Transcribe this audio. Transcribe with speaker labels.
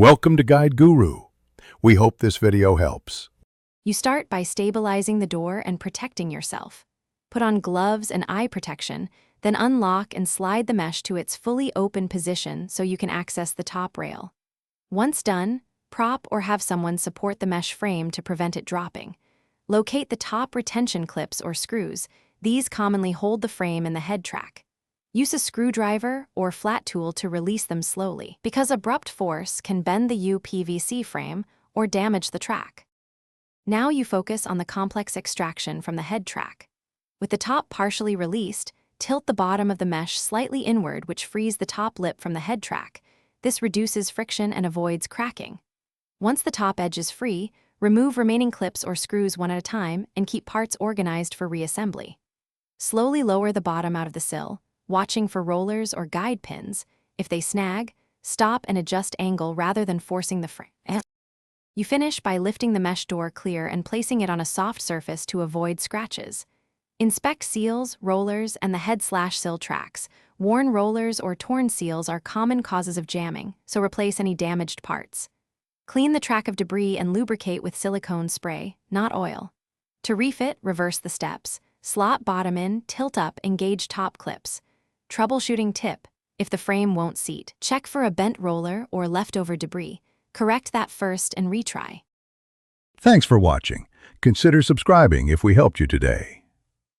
Speaker 1: Welcome to Guide Guru. We hope this video helps.
Speaker 2: You start by stabilizing the door and protecting yourself. Put on gloves and eye protection, then unlock and slide the mesh to its fully open position so you can access the top rail. Once done, prop or have someone support the mesh frame to prevent it dropping. Locate the top retention clips or screws. These commonly hold the frame and the head track. Use a screwdriver or flat tool to release them slowly, because abrupt force can bend the Upvc frame or damage the track. Now you focus on the complex extraction from the head track. With the top partially released, tilt the bottom of the mesh slightly inward, which frees the top lip from the head track. This reduces friction and avoids cracking. Once the top edge is free, remove remaining clips or screws one at a time and keep parts organized for reassembly. Slowly lower the bottom out of the sill, watching for rollers or guide pins. If they snag, stop and adjust angle rather than forcing the frame. You finish by lifting the mesh door clear and placing it on a soft surface to avoid scratches. Inspect seals, rollers, and the head/sill tracks. Worn rollers or torn seals are common causes of jamming, so replace any damaged parts. Clean the track of debris and lubricate with silicone spray, not oil. To refit, reverse the steps. Slot bottom in, tilt up, engage top clips. Troubleshooting tip: if the frame won't seat, check for a bent roller or leftover debris. Correct that first and retry.
Speaker 1: Thanks for watching. Consider subscribing if we helped you today.